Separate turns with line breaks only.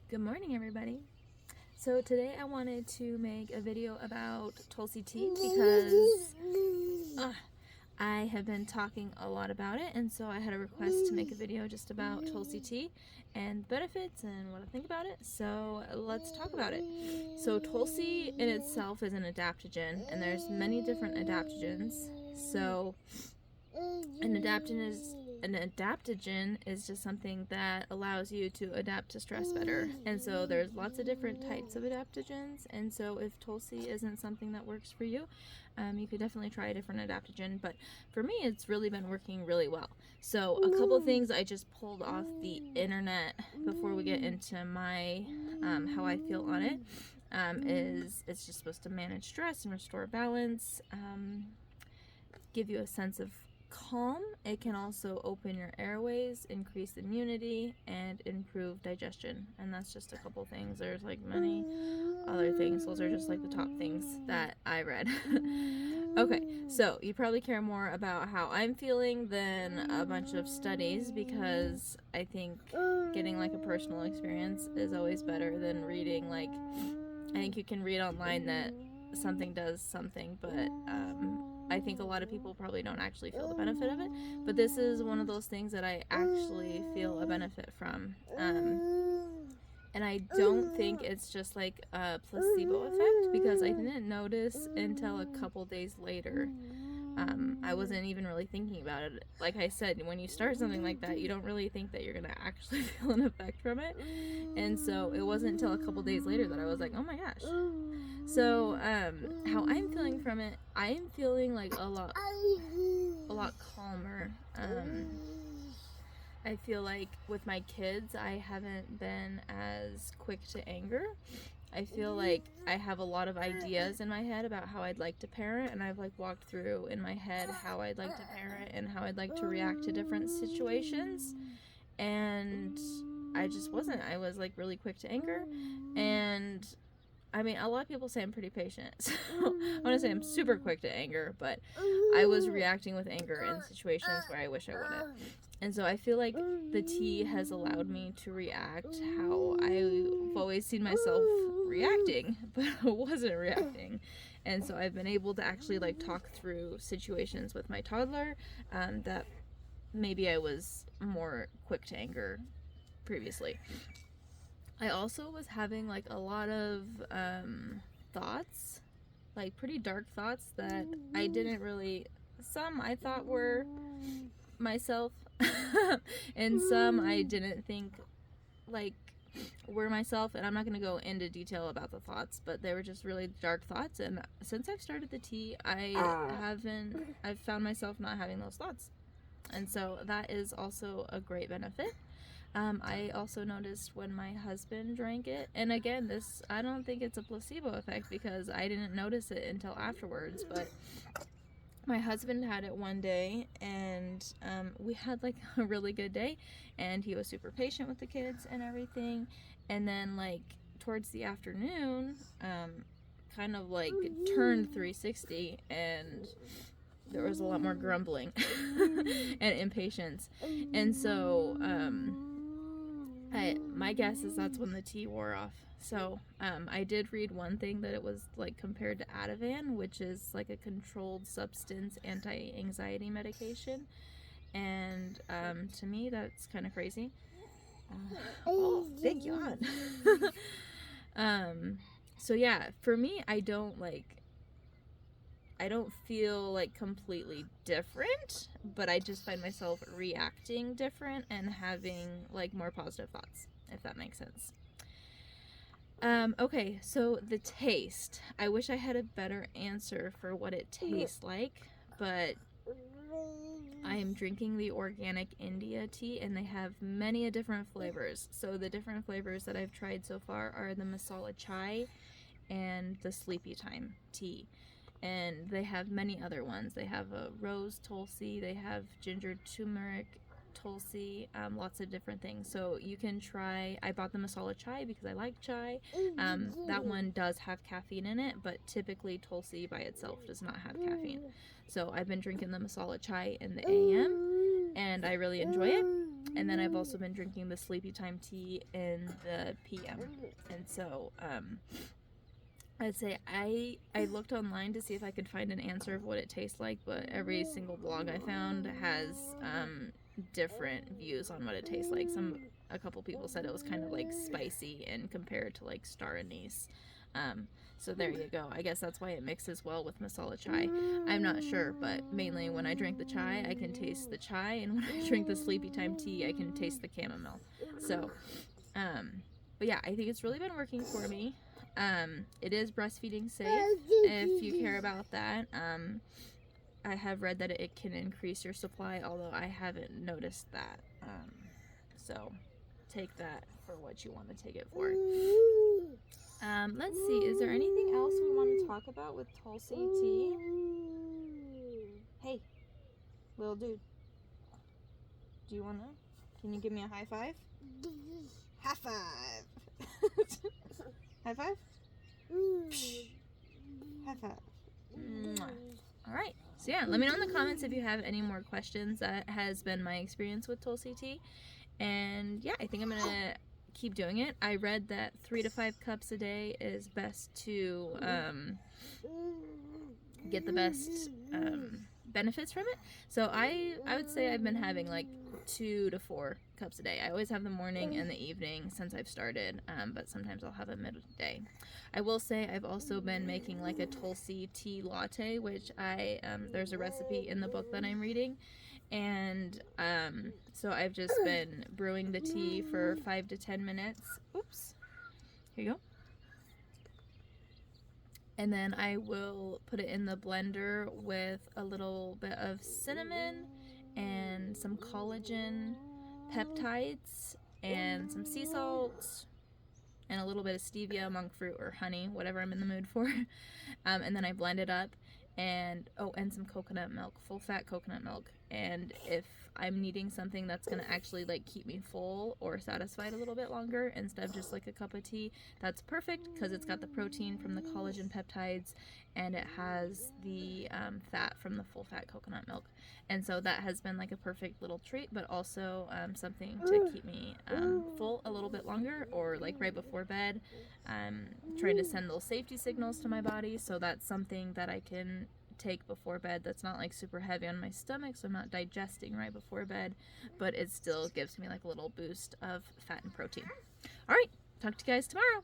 Good morning, everybody. So today I wanted to make a video about Tulsi Tea because I have been talking a lot about it, and so I had a request to make a video just about Tulsi Tea and benefits and what I think about it. So let's talk about it. So Tulsi in itself is an adaptogen, and there's many different adaptogens. So an adaptogen is just something that allows you to adapt to stress better. And so there's lots of different types of adaptogens. And so if Tulsi isn't something that works for you, you could definitely try a different adaptogen. But for me, it's really been working really well. So a couple things I just pulled off the internet before we get into my how I feel on it is it's just supposed to manage stress and restore balance, give you a sense of calm. It can also open your airways, increase immunity, and improve digestion. And that's just a couple things. There's like many other things. Those are just like the top things that I read. Okay, so you probably care more about how I'm feeling than a bunch of studies, because I think getting like a personal experience is always better than reading. Like, I think you can read online that something does something, but I think a lot of people probably don't actually feel the benefit of it. But this is one of those things that I actually feel a benefit from. And I don't think it's just like a placebo effect, because I didn't notice until a couple days later. I wasn't even really thinking about it. Like I said, when you start something like that, you don't really think that you're going to actually feel an effect from it. And so it wasn't until a couple days later that I was like, oh my gosh. So how I'm feeling from it, I am feeling like a lot calmer. I feel like with my kids, I haven't been as quick to anger. I feel like I have a lot of ideas in my head about how I'd like to parent, and I've like walked through in my head how I'd like to parent and how I'd like to react to different situations. And I just wasn't. I was like really quick to anger. And I mean, a lot of people say I'm pretty patient, so I want to say I'm super quick to anger, but I was reacting with anger in situations where I wish I wouldn't. And so I feel like the tea has allowed me to react how I've always seen myself reacting, but I wasn't reacting. And so I've been able to actually like talk through situations with my toddler that maybe I was more quick to anger previously. I also was having like a lot of thoughts, like pretty dark thoughts that I didn't really, some I thought were myself and some I didn't think like were myself. And I'm not going to go into detail about the thoughts, but they were just really dark thoughts. And since I've started the tea, I've found myself not having those thoughts. And so that is also a great benefit. I also noticed when my husband drank it, and again, this, I don't think it's a placebo effect because I didn't notice it until afterwards, but my husband had it one day, and we had like a really good day, and he was super patient with the kids and everything. And then like towards the afternoon, kind of like turned 360, and there was a lot more grumbling and impatience. And so my guess is that's when the tea wore off. So I did read one thing that it was like compared to Ativan, which is like a controlled substance anti-anxiety medication. And to me, that's kind of crazy. Oh, thank you. So yeah, for me, I don't feel like completely different, but I just find myself reacting different and having like more positive thoughts, if that makes sense. Okay, so the taste. I wish I had a better answer for what it tastes like, but I am drinking the Organic India tea, and they have many different flavors. So the different flavors that I've tried so far are the masala chai and the sleepy time tea. And they have many other ones. They have a rose Tulsi, they have ginger turmeric Tulsi, lots of different things. So you can try, I bought the masala chai because I like chai. That one does have caffeine in it, but typically Tulsi by itself does not have caffeine. So I've been drinking the masala chai in the AM, and I really enjoy it. And then I've also been drinking the sleepy time tea in the PM. And so I'd say I looked online to see if I could find an answer of what it tastes like, but every single blog I found has different views on what it tastes like. A couple people said it was kind of like spicy and compared to like star anise. So there you go. I guess that's why it mixes well with masala chai. I'm not sure, but mainly when I drink the chai, I can taste the chai, and when I drink the sleepy time tea, I can taste the chamomile. So, but yeah, I think it's really been working for me. It is breastfeeding safe if you care about that. I have read that it can increase your supply, although I haven't noticed that. So take that for what you want to take it for. Let's see, is there anything else we want to talk about with Tulsi Tea? Hey, little dude. Do you want to? Can you give me a high five? High five. High five? High five. Mwah. All right. So yeah, let me know in the comments if you have any more questions. That has been my experience with Tulsi Tea. And yeah, I think I'm going to keep doing it. I read that 3 to 5 cups a day is best to get the best benefits from it. So I would say I've been having like 2 to 4 cups a day. I always have the morning and the evening since I've started, but sometimes I'll have a midday. I will say I've also been making like a Tulsi tea latte, which there's a recipe in the book that I'm reading. And so I've just been brewing the tea for 5 to 10 minutes. Oops. Here you go. And then I will put it in the blender with a little bit of cinnamon and some collagen peptides and some sea salt and a little bit of stevia, monk fruit, or honey, whatever I'm in the mood for. And then I blend it up. And some coconut milk, full fat coconut milk. And if I'm needing something that's gonna actually like keep me full or satisfied a little bit longer instead of just like a cup of tea, that's perfect because it's got the protein from the collagen peptides and it has the fat from the full fat coconut milk. And so that has been like a perfect little treat, but also something to keep me full a little bit longer, or like right before bed. I'm trying to send those safety signals to my body, so that's something that I can take before bed that's not like super heavy on my stomach, so I'm not digesting right before bed, but it still gives me like a little boost of fat and protein. All right, talk to you guys tomorrow.